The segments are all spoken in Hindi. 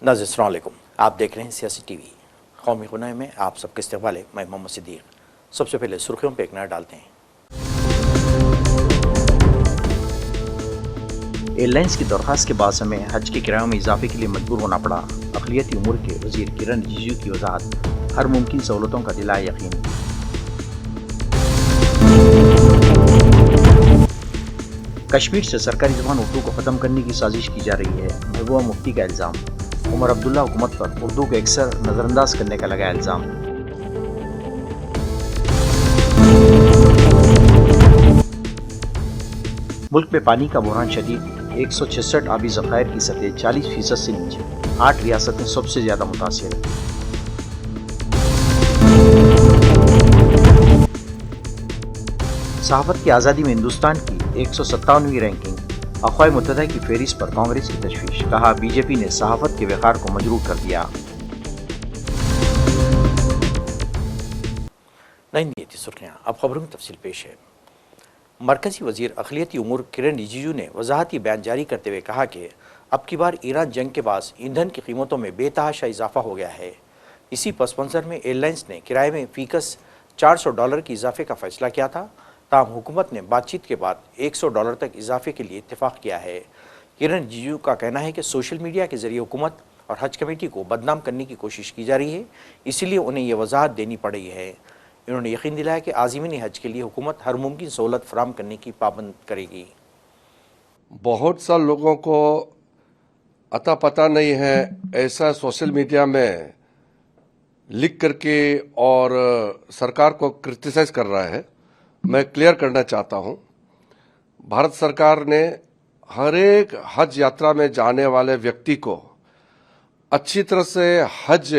नाज़रीन अस्सलाम वालेकुम, आप देख रहे हैं सियासी टीवी। कौमी गुनाह में आप सबके इस्तकबाल है। मैं मोहम्मद सिद्दीक। सबसे पहले सुर्खियों पर एक नज़र डालते हैं। एयरलाइंस की दरख्वास्त के बाद हमें हज के किरायों में इजाफे के लिए मजबूर होना पड़ा। अक़लियती उमूर के वज़ीर किरण रिजिजू की वज़ाहत, हर मुमकिन सहूलतों का दिलाए यकीन। कश्मीर से सरकारी ज़बान उर्दू को ख़त्म करने की साजिश की जा रही है। महबूबा मुफ्ती का इल्ज़ाम। उमर अब्दुल्ला हुकूमत पर उर्दू को अक्सर नज़रअंदाज करने का लगाया इल्ज़ाम। मुल्क में पानी का बहरान शदीद। 166 आबी ज़खायर की सतह 40% से नीचे। 8 रियासतें सबसे ज़्यादा मुतासिर। सहाफ़त की आज़ादी में हिंदुस्तान की 157वीं रैंकिंग। अक़वाम मुत्तहिदा की फहरिस्त पर कांग्रेस की तशवीश। कहा, बीजेपी ने सहाफ़त के वक़ार को मजरूह कर दिया। नहीं थी सुर्खियाँ, अब खबरों में तफसील पेश है। मरकज़ी वज़ीर अक़लियती उमूर किरण रिजिजू ने वज़ाहती बयान जारी करते हुए कहा कि अब की बार ईरान जंग के बाद ईंधन की कीमतों में बेतहाशा इजाफा हो गया है। इसी पस मंज़र में एयरलाइंस ने किराए में फ़ीकस $400 की इजाफे का फ़ैसला किया था। ताहम हुकूमत ने बातचीत के बाद $100 तक इजाफे के लिए इत्तेफाक किया है। किरण रिजिजू का कहना है कि सोशल मीडिया के जरिए हुकूमत और हज कमेटी को बदनाम करने की कोशिश की जा रही है, इसीलिए उन्हें यह वजाहत देनी पड़ रही है। इन्होंने यकीन दिलाया कि आज़मीन हज के लिए हुकूमत हर मुमकिन सहूलत फराहम करने की पाबंद करेगी। बहुत सा लोगों को अता पता नहीं है, ऐसा सोशल मीडिया में लिख करके और सरकार को क्रिटिसाइज कर रहा है। मैं क्लियर करना चाहता हूं, भारत सरकार ने हर एक हज यात्रा में जाने वाले व्यक्ति को अच्छी तरह से हज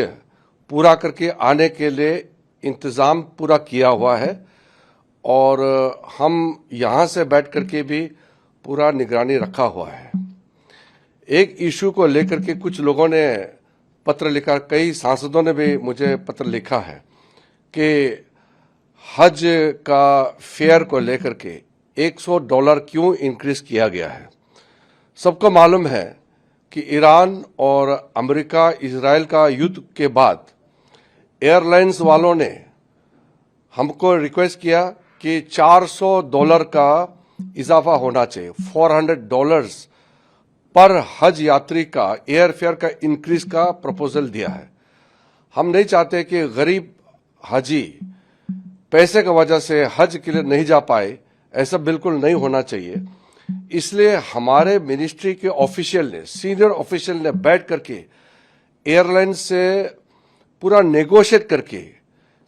पूरा करके आने के लिए इंतज़ाम पूरा किया हुआ है और हम यहाँ से बैठ करके भी पूरा निगरानी रखा हुआ है। एक इशू को लेकर के कुछ लोगों ने पत्र लिखा, कई सांसदों ने भी मुझे पत्र लिखा है कि हज का फेयर को लेकर के $100 क्यों इंक्रीज किया गया है। सबको मालूम है कि ईरान और अमेरिका इजराइल का युद्ध के बाद एयरलाइंस वालों ने हमको रिक्वेस्ट किया कि $400 का इजाफा होना चाहिए। $400 पर हज यात्री का एयरफेयर का इंक्रीज का प्रपोजल दिया है। हम नहीं चाहते कि गरीब हजी पैसे की वजह से हज के लिए नहीं जा पाए, ऐसा बिल्कुल नहीं होना चाहिए। इसलिए हमारे मिनिस्ट्री के ऑफिशियल ने, सीनियर ऑफिशियल ने बैठ करके एयरलाइन से पूरा नेगोशिएट करके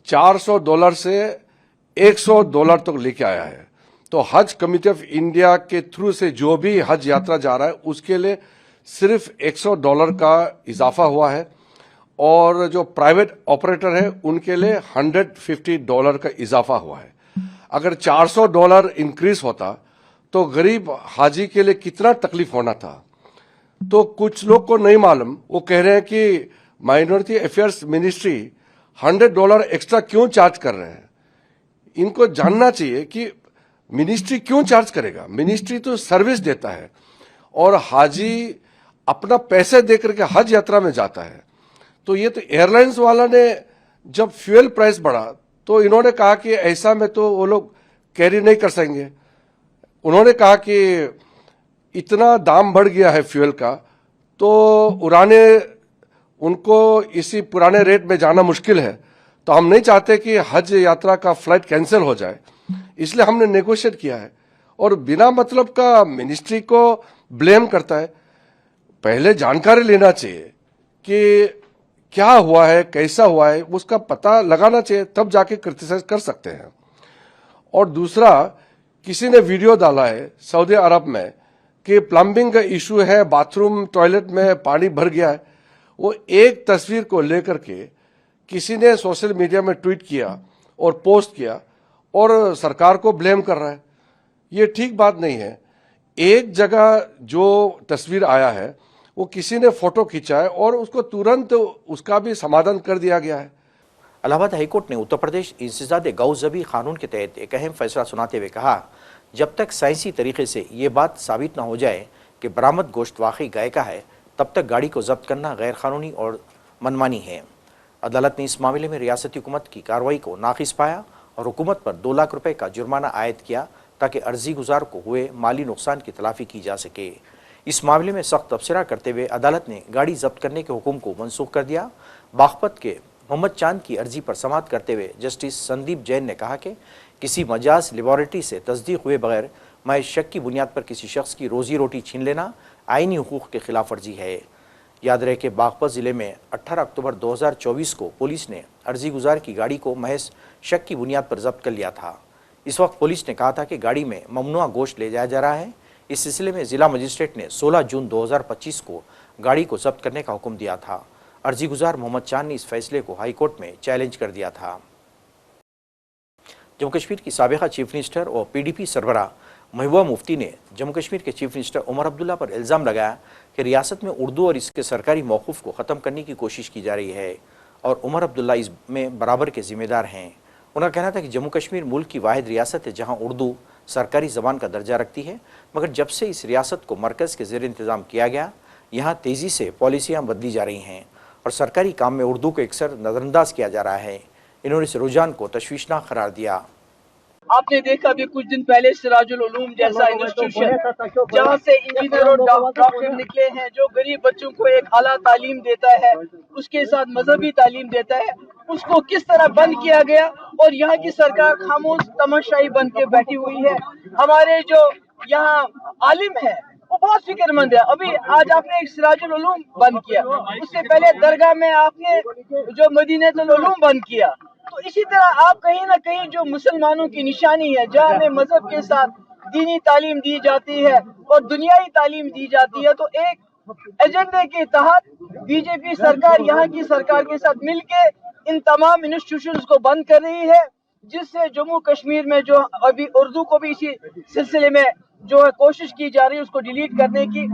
$400 से $100 तक लेके आया है। तो हज कमेटी ऑफ इंडिया के थ्रू से जो भी हज यात्रा जा रहा है उसके लिए सिर्फ $100 का इजाफा हुआ है और जो प्राइवेट ऑपरेटर है उनके लिए $150 का इजाफा हुआ है। अगर $400 इंक्रीज होता तो गरीब हाजी के लिए कितना तकलीफ होना था। तो कुछ लोग को नहीं मालूम, वो कह रहे हैं कि माइनॉरिटी अफेयर्स मिनिस्ट्री $100 एक्स्ट्रा क्यों चार्ज कर रहे हैं। इनको जानना चाहिए कि मिनिस्ट्री क्यों चार्ज करेगा। मिनिस्ट्री तो सर्विस देता है और हाजी अपना पैसे देकर के हज यात्रा में जाता है। तो ये तो एयरलाइंस वाला ने जब फ्यूल प्राइस बढ़ा तो इन्होंने कहा कि ऐसा में तो वो लोग कैरी नहीं कर सकेंगे। उन्होंने कहा कि इतना दाम बढ़ गया है फ्यूल का तो उड़ाने उनको इसी पुराने रेट में जाना मुश्किल है। तो हम नहीं चाहते कि हज यात्रा का फ्लाइट कैंसिल हो जाए, इसलिए हमने नेगोशिएट किया है। और बिना मतलब का मिनिस्ट्री को ब्लेम करता है। पहले जानकारी लेना चाहिए कि क्या हुआ है, कैसा हुआ है, उसका पता लगाना चाहिए, तब जाके क्रिटिसाइज कर सकते हैं। और दूसरा, किसी ने वीडियो डाला है सऊदी अरब में कि प्लम्बिंग का इशू है, बाथरूम टॉयलेट में पानी भर गया है। वो एक तस्वीर को लेकर के किसी ने सोशल मीडिया में ट्वीट किया और पोस्ट किया और सरकार को ब्लेम कर रहा है। ये ठीक बात नहीं है। एक जगह जो तस्वीर आया है वो किसी ने फोटो खींचा है और उसको तुरंत उसका भी समाधान कर दिया गया है। इलाहाबाद हाईकोर्ट ने उत्तर प्रदेश इंसदाद गौज़बी कानून के तहत एक अहम फैसला सुनाते हुए कहा, जब तक साइंसी तरीके से ये बात साबित न हो जाए कि बरामद गोश्त वाकई गाय का है, तब तक गाड़ी को जब्त करना गैरकानूनी और मनमानी है। अदालत ने इस मामले में रियासती हुकूमत की कार्रवाई को नाक़िस पाया और हुकूमत पर 2 लाख रुपए का जुर्माना आयद किया ताकि अर्जी गुजार को हुए माली नुकसान की तलाफी की जा सके। इस मामले में सख्त तबसरा करते हुए अदालत ने गाड़ी जब्त करने के हुक्म को मनसूख कर दिया। बागपत के मोहम्मद चांद की अर्जी पर समाअत करते हुए जस्टिस संदीप जैन ने कहा कि किसी मजाज लेबॉरेटरी से तस्दीक हुए बगैर महज शक की बुनियाद पर किसी शख्स की रोजी रोटी छीन लेना आईनी हुकूक के खिलाफ वर्जी है। याद रहे कि बागपत ज़िले में 18 अक्टूबर 2024 को पुलिस ने अर्जी गुजार की गाड़ी को महज शक की बुनियाद पर जब्त कर लिया था। इस वक्त पुलिस ने कहा था कि गाड़ी में ममनुआ गोश्त ले जाया जा रहा है। इस सिलसिले में ज़िला मजिस्ट्रेट ने 16 जून 2025 को गाड़ी को जब्त करने का हुक्म दिया था। अर्जी गुजार मोहम्मद चांद ने इस फैसले को हाई कोर्ट में चैलेंज कर दिया था। जम्मू कश्मीर की साबिक़ा चीफ मिनिस्टर और PDP सरबराह महबूबा मुफ्ती ने जम्मू कश्मीर के चीफ मिनिस्टर उमर अब्दुल्ला पर इल्ज़ाम लगाया कि रियासत में उर्दू और इसके सरकारी मौक़ूफ़ को ख़त्म करने की कोशिश की जा रही है और उमर अब्दुल्ला इसमें बराबर के ज़िम्मेदार हैं। उनका कहना था कि जम्मू कश्मीर मुल्क की वाहिद रियासत है जहाँ उर्दू सरकारी ज़बान का दर्जा रखती है, मगर जब से इस रियासत को मरकज़ के ज़ेर इंतज़ाम किया गया, यहाँ तेज़ी से पॉलिसियाँ बदली जा रही हैं और सरकारी काम में उर्दू को अक्सर नज़रअंदाज किया जा रहा है। इन्होंने इस रुझान को तशवीशनाक करार दिया। आपने देखा अभी कुछ दिन पहले सिराजुल उलूम जैसा इंस्टीट्यूशन जहाँ से इंजीनियर और डॉक्टर निकले हैं, जो गरीब बच्चों को एक आला तालीम देता है, उसके साथ मजहबी तालीम देता है, उसको किस तरह बंद किया गया और यहाँ की सरकार खामोश तमाशाई बन के बैठी हुई है। हमारे जो यहाँ आलिम है वो बहुत फिक्रमंद है। अभी आज आपने एक सिराजुल उलूम बंद किया, उससे पहले दरगाह में आपने जो मदीनतुल उलूम बंद किया। तो इसी तरह आप कहीं ना कहीं जो मुसलमानों की निशानी है, जहाँ हमें मजहब के साथ दीनी तालीम दी जाती है और दुनियाई तालीम दी जाती है, तो एक एजेंडे के तहत बीजेपी सरकार यहाँ की सरकार के साथ मिलके इन तमाम इंस्टीट्यूशंस को बंद कर रही है, जिससे जम्मू कश्मीर में जो अभी उर्दू को भी इसी सिलसिले में जो है कोशिश की जा रही है उसको डिलीट करने की।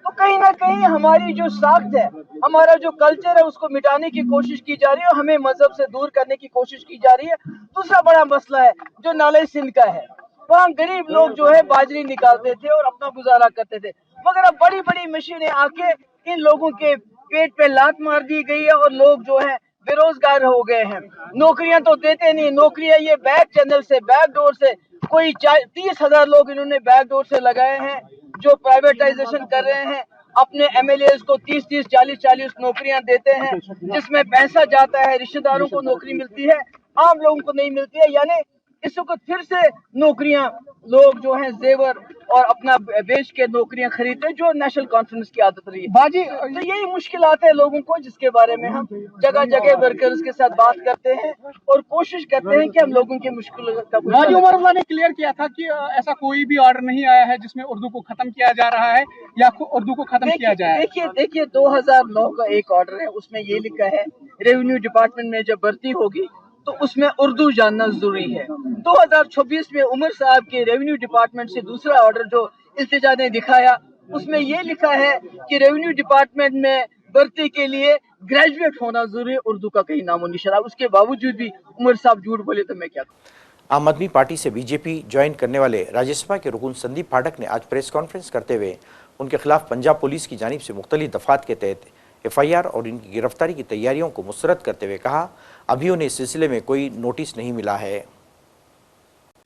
तो कहीं ना कहीं हमारी जो साख्त है, हमारा जो कल्चर है, उसको मिटाने की कोशिश की जा रही है और हमें मजहब से दूर करने की कोशिश की जा रही है। दूसरा बड़ा मसला है जो नाले सिंध का है, वहाँ गरीब लोग जो है बाजरी निकालते थे और अपना गुजारा करते थे, मगर अब बड़ी बड़ी मशीनें आके इन लोगों के पेट पे लात मार दी गई है और लोग जो है बेरोजगार हो गए हैं। नौकरियां तो देते नहीं, नौकरियां ये बैक चैनल से, बैक डोर से, कोई 30,000 लोग इन्होंने बैक डोर से लगाए हैं जो प्राइवेटाइजेशन कर रहे हैं। अपने MLAs को 30-30, 40-40 नौकरियां देते हैं, जिसमें पैसा जाता है, रिश्तेदारों को नौकरी मिलती है, आम लोगों को नहीं मिलती है। यानी इस वक्त फिर से नौकरियां लोग जो हैं जेवर और अपना बेच के नौकरियां खरीदते हैं, जो नेशनल कॉन्फ्रेंस की आदत रही है। बाजी तो यही मुश्किलात है लोगों को, जिसके बारे में हम जगह जगह वर्कर्स के साथ बात करते हैं और कोशिश करते हैं कि हम लोगों की मुश्किल का। बाजी उमर अब्दुल्ला ने क्लियर किया था कि ऐसा कोई भी ऑर्डर नहीं आया है जिसमें उर्दू को खत्म किया जा रहा है या उर्दू को खत्म किया जाए। देखिए 2009 का एक ऑर्डर है, उसमें ये लिखा है रेवेन्यू डिपार्टमेंट में जब भर्ती होगी तो उसमें उर्दू जानना जरूरी है। 2026 में उमर साहब के रेवेन्यू डिपार्टमेंट से दूसरा ऑर्डर जो इल्तिजा ने दिखाया, उसमें ये लिखा है कि रेवेन्यू डिपार्टमेंट में भर्ती के लिए ग्रेजुएट होना जरूरी है, उर्दू का कहीं नामो निशान। उसके बावजूद भी उमर साहब झूठ बोले तो मैं क्या करूं। आम आदमी पार्टी से बीजेपी ज्वाइन करने वाले राज्यसभा के रुकन संदीप पाठक ने आज प्रेस कॉन्फ्रेंस करते हुए उनके खिलाफ पंजाब पुलिस की जानिब से मुख्तलिफ दफात के तहत FIR और इनकी गिरफ्तारी की तैयारियों को मुस्तरद करते हुए कहा, अभी उन्हें इस सिलसिले में कोई नोटिस नहीं मिला है।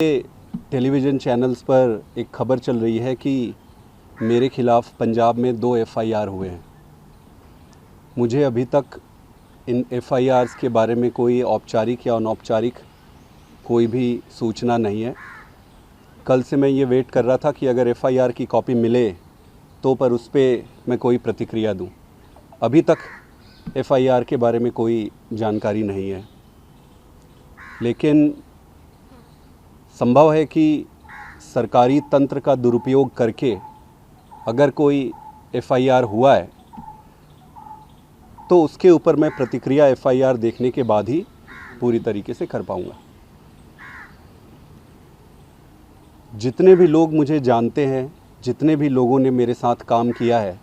टेलीविज़न चैनल्स पर एक खबर चल रही है कि मेरे खिलाफ पंजाब में 2 FIR हुए हैं। मुझे अभी तक इन FIRs के बारे में कोई औपचारिक या अनौपचारिक कोई भी सूचना नहीं है। कल से मैं ये वेट कर रहा था कि अगर FIR की कॉपी मिले तो पर उस पर मैं कोई प्रतिक्रिया दूं। अभी तक FIR के बारे में कोई जानकारी नहीं है, लेकिन संभव है कि सरकारी तंत्र का दुरुपयोग करके अगर कोई FIR हुआ है तो उसके ऊपर मैं प्रतिक्रिया FIR देखने के बाद ही पूरी तरीके से कर पाऊँगा। जितने भी लोग मुझे जानते हैं, जितने भी लोगों ने मेरे साथ काम किया है,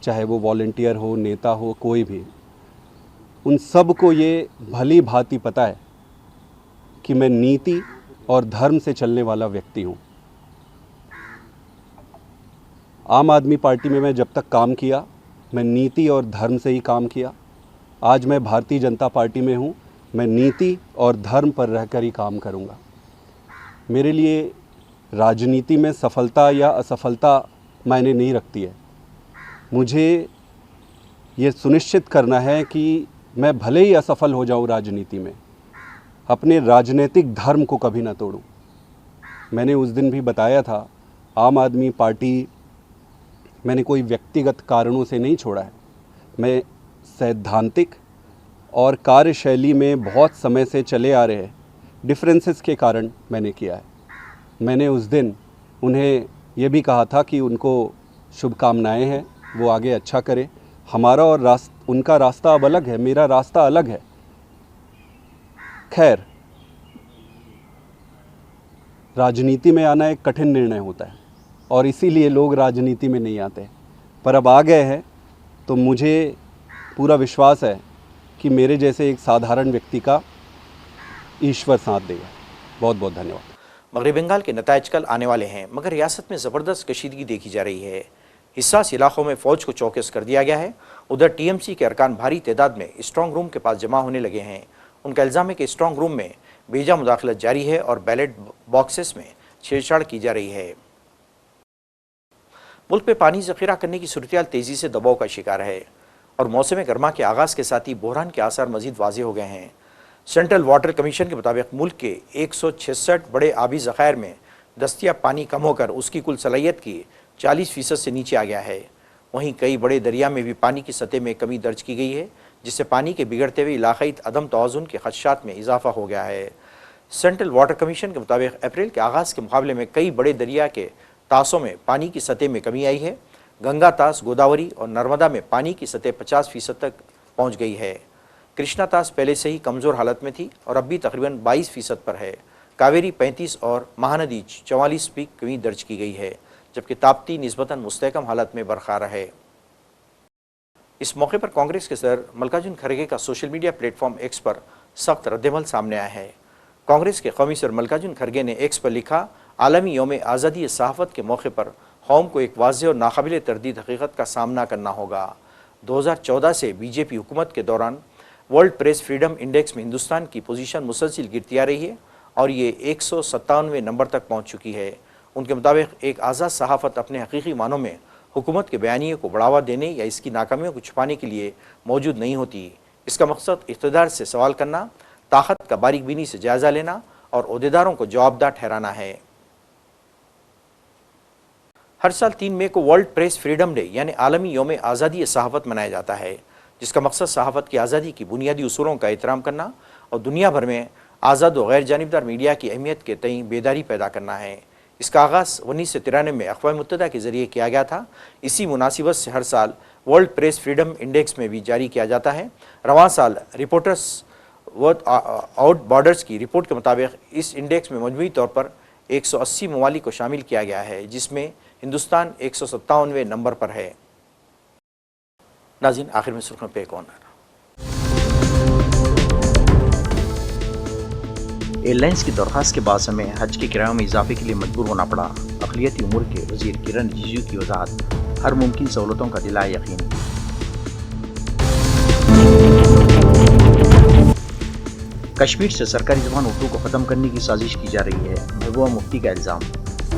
चाहे वो वॉलंटियर हो, नेता हो, कोई भी, उन सब को ये भली भांति पता है कि मैं नीति और धर्म से चलने वाला व्यक्ति हूँ। आम आदमी पार्टी में मैं जब तक काम किया मैं नीति और धर्म से ही काम किया। आज मैं भारतीय जनता पार्टी में हूँ, मैं नीति और धर्म पर रहकर ही काम करूँगा। मेरे लिए राजनीति में सफलता या असफलता मायने नहीं रखती है। मुझे ये सुनिश्चित करना है कि मैं भले ही असफल हो जाऊँ राजनीति में, अपने राजनीतिक धर्म को कभी ना तोड़ूं। मैंने उस दिन भी बताया था, आम आदमी पार्टी मैंने कोई व्यक्तिगत कारणों से नहीं छोड़ा है। मैं सैद्धांतिक और कार्यशैली में बहुत समय से चले आ रहे डिफरेंसेस के कारण मैंने किया है। मैंने उस दिन उन्हें ये भी कहा था कि उनको शुभकामनाएं हैं, वो आगे अच्छा करें। हमारा और उनका रास्ता अब अलग है, मेरा रास्ता अलग है। खैर, राजनीति में आना एक कठिन निर्णय होता है और इसीलिए लोग राजनीति में नहीं आते, पर अब आ गए हैं तो मुझे पूरा विश्वास है कि मेरे जैसे एक साधारण व्यक्ति का ईश्वर साथ देगा। बहुत बहुत धन्यवाद। मगरबी बंगाल के नताइज कल आने वाले हैं, मगर रियासत में ज़बरदस्त कशीदगी देखी जा रही है। हिस्सास इलाकों में फ़ौज को चौकस कर दिया गया है। उधर टीएमसी के अरकान भारी तादाद में स्ट्रॉन्ग रूम के पास जमा होने लगे हैं। उनका इल्ज़ाम है कि स्ट्रॉन्ग रूम में बेजा मुदाखलत जारी है और बैलेट बॉक्सेस में छेड़छाड़ की जा रही है। मुल्क में पानी ज़ख़ीरा करने की सूरत तेज़ी से दबाव का शिकार है और मौसम गर्मा के आगाज़ के साथ ही बहरान के आसार मज़ीद वाज़ेह हो गए हैं। सेंट्रल वाटर कमीशन के मुताबिक मुल्क के 166 बड़े आबी ज़खायर में दस्तियाब पानी कम होकर उसकी कुल सलाहियत की 40% से नीचे आ गया है। वहीं कई बड़े दरिया में भी पानी की सतह में कमी दर्ज की गई है, जिससे पानी के बिगड़ते हुए इलाक़ाई अदम तवाज़ुन के खदशात में इजाफा हो गया है। सेंट्रल वाटर कमीशन के मुताबिक अप्रैल के आगाज़ के मुकाबले में कई बड़े दरिया के तासों में पानी की सतह में कमी आई है। गंगा तास, गोदावरी और नर्मदा में पानी की सतह 50% तक पहुँच गई है। कृष्णा तास पहले से ही कमज़ोर हालत में थी और अब भी तकरीबन 22% पर है। कावेरी 35 और महानदी 44 भी कमी दर्ज की गई है, जबकि ताप्ती निस्बतन मुस्तहकम हालत में बरकरार है। इस मौके पर कांग्रेस के सदर मल्लिकार्जुन खड़गे का सोशल मीडिया प्लेटफॉर्म एक्स पर सख्त रद्दमल सामने आया है। कांग्रेस के कौमी सदर मल्लिकार्जुन खड़गे ने एक्स पर लिखा, आलमी यौम आज़ादी सहाफ़त के मौके पर कौम को एक वाज़ेह और नाकाबिल तरदीद हकीकत का सामना करना होगा। 2014 से बीजेपी हुकूमत के दौरान वर्ल्ड प्रेस फ्रीडम इंडेक्स में हिंदुस्तान की पोजीशन मुसलसिल गिरती आ रही है और ये 197वें नंबर तक पहुंच चुकी है। उनके मुताबिक एक आज़ाद सहाफ़त अपने हकीकी मानों में हुकूमत के बयानिए को बढ़ावा देने या इसकी नाकामियों को छुपाने के लिए मौजूद नहीं होती। इसका मकसद इक़्तिदार से सवाल करना, ताकत का बारीक बीनी से जायज़ा लेना और ओहदेदारों को जवाबदार ठहराना है। हर साल 3 मई को वर्ल्ड प्रेस फ्रीडम डे यानी आलमी यौम आज़ादी सहाफ़त मनाया जाता है, जिसका मकसद सहाफ़त की आज़ादी की बुनियादी उसूलों का एहतराम करना और दुनिया भर में आज़ाद व गैर जानिबदार मीडिया की अहमियत के तईं बेदारी पैदा करना है। इसका आगाज़ 1993 में अक़वाम मुत्तहिदा के ज़रिए किया गया था। इसी मुनासिबत से हर साल वर्ल्ड प्रेस फ्रीडम इंडेक्स में भी जारी किया जाता है। रवां साल रिपोर्टर्स विदाउट बॉर्डर्स की रिपोर्ट के मुताबिक इस इंडेक्स में मजमूई तौर पर 180 ममालिक को शामिल किया गया है, जिसमें हिंदुस्तान 157वें नंबर पर है। नाज़रीन, आखिर में सुर्खियों पे एक ऑनर। एयरलाइंस की दरख्वास्त के बाद हमें हज के किरायों में इजाफे के लिए मजबूर होना पड़ा। अक़लियती उमूर के वज़ीर किरण रिजिजू की वज़ाहत, हर मुमकिन सहूलतों का दिला यकीन। कश्मीर से सरकारी ज़बान उर्दू को ख़त्म करने की साजिश की जा रही है, महबूबा मुफ्ती का इल्ज़ाम।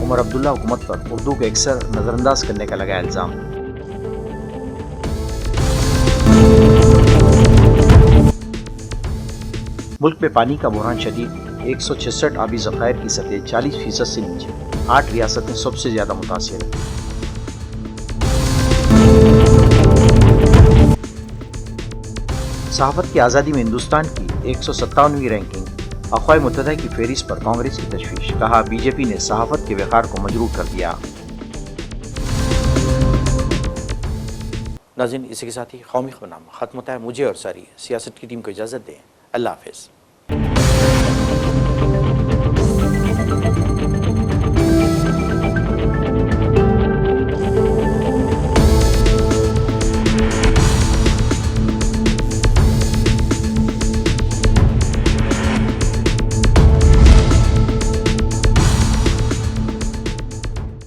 उमर अब्दुल्ला हुकूमत पर उर्दू को अक्सर नज़रअंदाज करने का लगाया इल्ज़ाम। मुल्क में पानी का बहरान शदीद, 166 आबी ज़खायर की सतह 40% से नीचे, 8 रियासतें सबसे ज़्यादा मुतासिर। सहाफ़त की आज़ादी में हिंदुस्तान की 157वीं रैंकिंग, अक़वाम मुत्तहिदा की फहरिस्त पर कांग्रेस की तशवीश। कहा, बीजेपी ने सहाफ़त के वक़ार को मजरूह कर दिया। नाज़रीन, इसी के साथ ही कौमी ख़बरनामा ख़त्म होता है। मुझे और सारी सियासत की टीम को इजाज़त दें। अल्लाह हाफ़िज़।